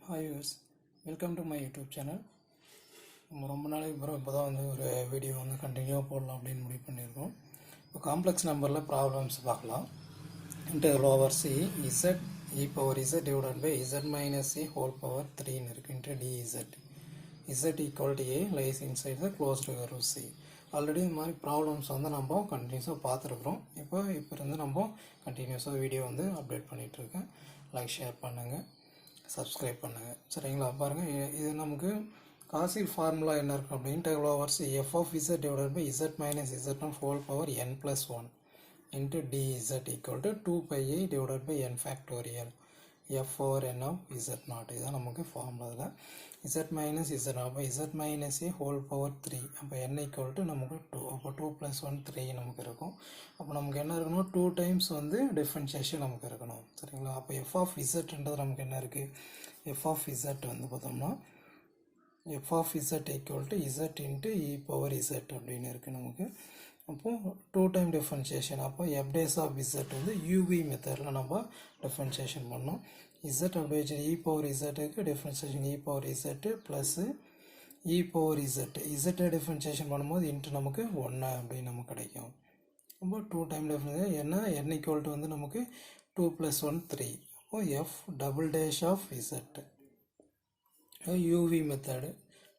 Hi viewers, welcome to my YouTube channel. ரொம்ப நாளைக்கு அப்புறம் இப்போ தான் ஒரு வீடியோ கண்டினியூவாக போடலாம் அப்படின்னு முடிவு பண்ணியிருக்கோம். இப்போ காம்ப்ளெக்ஸ் நம்பரில் ப்ராப்ளம்ஸ் பார்க்கலாம். Integral over C z e power z divided by z minus c whole power 3 இருக்குது into dz z equal to a lies inside the closed curve C. Already இந்த மாதிரி ப்ராப்ளம்ஸ் நம்ம கண்டினியூஸாக பார்த்துருக்குறோம். இப்போ இருந்து நம்ம கண்டினியூஸாக வீடியோ அப்டேட் பண்ணிகிட்ருக்கேன். லைக் ஷேர் பண்ணுங்கள், சப்ஸ்கிரைப் பண்ணுங்கள். சரிங்களா? பாருங்கள், இது நமக்கு காசி ஃபார்முலா என்ன இருக்குது அப்படின்னா integral over C f of z divided by z minus z not whole power n plus 1 into dz equal to 2 pi I divided by n factorial f over n of z naught. இதுதான் நமக்கு formula. z minus z அப்போ z minus a whole power 3 அப்போ n equal to நமக்கு 2. அப்போ 2 plus 1 3 நமக்கு இருக்கும். அப்போ நமக்கு என்ன இருக்கணும், 2 times டிஃபரன்ஷியேஷன் நமக்கு இருக்கணும். சரிங்களா? அப்போ f of zன்றது நமக்கு என்ன இருக்குது, f of z பார்த்தோம்னா f of z equal to z into e power z அப்படின்னு இருக்குது நமக்கு. அப்போது 2 time டிஃபரன்ஷியேஷன். அப்போ f days of z uv மெத்தடில் நம்ம டிஃபரன்ஷியேஷன் பண்ணோம். z அப்படி வச்சு e power zக்கு differentiation e power z plus e power z differentiation பண்ணும்போது இன்ட்டு நமக்கு 1 அப்படின்னு நமக்கு கிடைக்கும். அப்போ 2 time டிஃபரன்ஷியேஷன் என்ன n equal to நமக்கு 2 plus 1 3. அப்போ f double dash of z uv method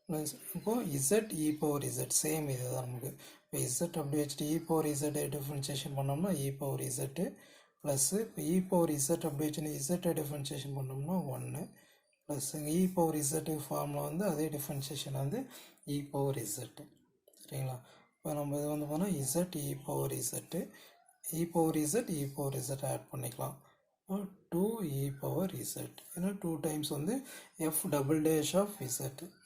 plus இப்போது z e power z same இது தான் நமக்கு. இப்போ z அப்படி வச்சுட்டு e power z டிஃபரன்ஷியேஷன் பண்ணோம்னா e power z ப்ளஸ்ஸு இப்போ e power z அப்படி வச்சுன்னு z டிஃபரன்ஷியேஷன் பண்ணோம்னா 1 ப்ளஸ் e power z ஃபார்மில் அதே டிஃபரன்ஷியேஷன் e power z. சரிங்களா? இப்போ நம்ம இது போனால் z e power z e power z add பண்ணிக்கலாம். 2 e power z ஏன்னா 2 times f double dash of z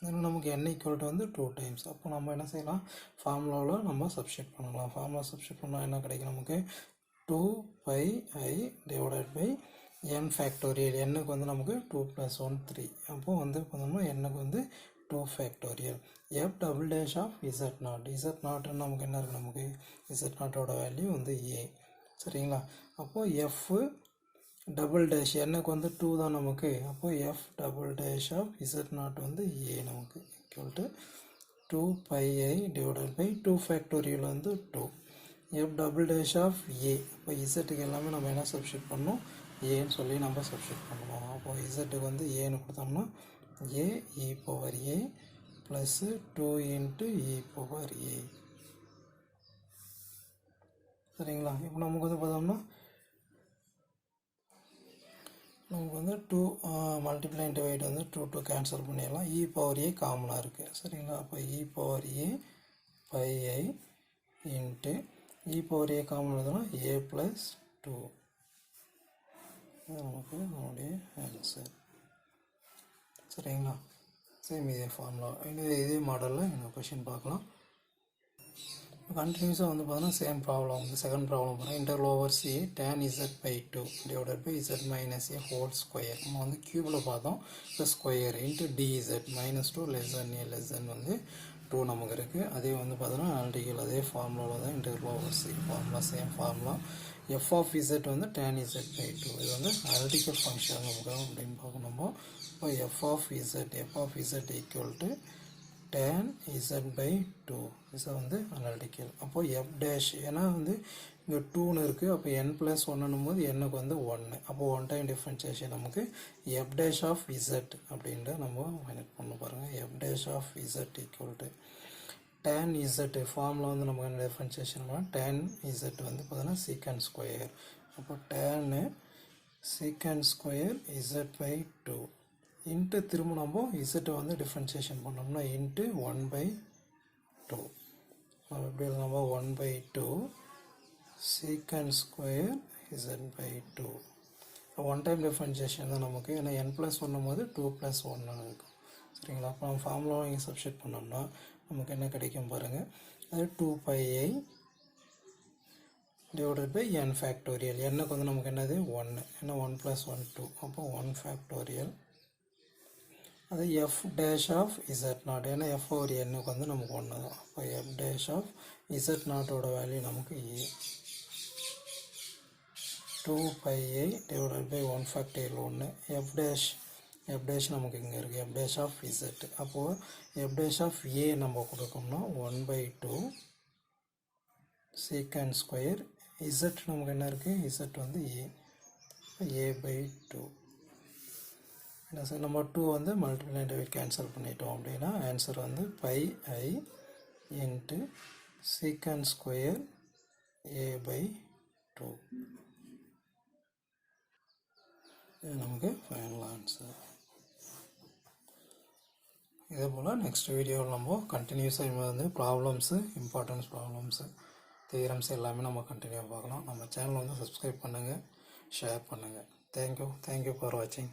ஏன்னா நமக்கு n equal to 2 times. அப்போ நம்ம என்ன செய்யலாம், ஃபார்முலாவில் நம்ம சப்ஸ்டிட் பண்ணலாம். ஃபார்முலா சப்ஸ்டிட் பண்ணால் என்ன கிடைக்கும் நமக்கு, 2 pi I divided by n factorial. n நமக்கு 2 plus 1 3. அப்போது பார்த்தோம்னா n 2 factorial f double dash of z naught. z naught நமக்கு என்ன இருக்குது, நமக்கு z naught வேல்யூ a. சரிங்களா? அப்போது f டபுள் டேஷ் என்னக்கு 2 தான் நமக்கு. அப்போ f double dash of z naught a நமக்கு equal to 2 pi I divided by 2 factorial 2 f double dash of a. இப்போ இசட்டுக்கு எல்லாமே நம்ம என்ன சப்ஸ்டிட் பண்ணோம், ஏன்னு சொல்லி நம்ம சப்ஸ்டிட் பண்ணுவோம். அப்போ இசட்டுக்கு ஏன்னு கொடுத்தோம்னா a e power a plus 2 into e power a. சரிங்களா? இப்போ நமக்கு பார்த்தோம்னா நமக்கு 2 மல்டிப்ளை டிவைட் 2 கேன்சல் பண்ணிடலாம். இ பவர் ஏ காமனாக இருக்குது. சரிங்களா? அப்போ e power a pi i into e power a common எழுதுனா ஏ ப்ளஸ் 2. நமக்கு நம்முடைய ஆன்சர். சரிங்களா? சேம் இதே ஃபார்முலா இதே மாடலில் இன்னொரு கொஷின் பார்க்கலாம். கண்டினியூஸாக பார்த்தோன்னா சேம் ப்ராப்ளம் செகண்ட் ப்ராப்ளம் பார்த்தா interval over c tan z by 2 divided by z minus a whole square. நம்ம க்யூபில் பார்த்தோம். இப்போ square into dz -2 less than a less than 2 நமக்கு இருக்குது. அதே பார்த்தோன்னா அனாலிட்டிக்கல் அதே ஃபார்முலாவில் தான் interval over c formula same formula. F of z tan z by 2 இது அனாலிட்டிக்கல் ஃபங்க்ஷன் நமக்கு அப்படின்னு பார்க்கணும். இப்போ F of Z equal to tan z by 2 இது அனாலிட்டிக்கல். அப்போது எஃப் டேஷ் ஏன்னா இங்கே 2ன்னு இருக்குது. அப்போ n plus 1 போது என்னக்கு 1. அப்போது 1 டைம் டிஃபரன்ஷியேஷன் நமக்கு எஃப் டேஷ் ஆஃப் இசட் அப்படின்ட்டு நம்ம மைனட் பண்ண பாருங்கள். F dash of Z equal to tan z ஃபார்மில் நமக்கு என்ன டிஃபரன்ஷியேஷன் பண்ணால் tan z பார்த்தோன்னா சீக்கண்ட் ஸ்கொயர். அப்போ tan secant square z by 2 into திரும்ப நம்ம இசட்டை டிஃபரன்ஷியேஷன் பண்ணோம்னா இன்ட்டு 1/2. நம்ம எப்படி நம்ம 1/2 secant square z by 2. One time differentiation தான் நமக்கு. ஏன்னா n plus 1 போது 2 plus 1 இருக்கும். சரிங்களா? அப்போ நம்ம ஃபார்முலாவை இங்கே சப்ஸ்டிட் பண்ணோம்னா நமக்கு என்ன கிடைக்கும் பாருங்கள். அது 2 pi I divided by n factorial. என்னக்கு நமக்கு என்னது 1. ஏன்னா 1 plus 1 2. அப்போ 1 ஃபேக்டோரியல். அது F dash of Z naught. ஏன்னா எஃப் ஓவர் என்னுக்கு நமக்கு 1 தான். அப்போ எஃப் டேஷ் ஆஃப் இசட் நாட்டோட வேல்யூ நமக்கு ஏ 2 pi I divided by 1 factorial 1 f dash F dash நமக்கு இங்கே இருக்குது எஃப் டேஷ் ஆஃப் இசட். அப்போது எஃப் டேஷ் ஆஃப் ஏ நம்ம கொடுக்கோம்னா 1/2 சீக்கண்ட் ஸ்கொயர். இசட் நமக்கு என்ன இருக்குது, இசட் வந்து a/2. என்ன சார், நம்ம 2 வந்து மல்டிப்ளை டிவைட் கேன்சல் பண்ணிட்டோம் அப்படின்னா ஆன்சர் வந்து πi into secant square a/2. இது நமக்கு ஃபைனல் ஆன்சர். இதே போல் நெக்ஸ்ட் வீடியோவில் நம்ம கண்டினியூஸாக வந்து ப்ராப்ளம்ஸு, இம்பார்ட்டன்ஸ் ப்ராப்ளம்ஸு, தியரம்ஸ் எல்லாமே நம்ம கண்டினியூவாக பார்க்கலாம். நம்ம சேனலை வந்து சப்ஸ்கிரைப் பண்ணுங்கள், ஷேர் பண்ணுங்கள். தேங்க்யூ ஃபார் வாட்சிங்.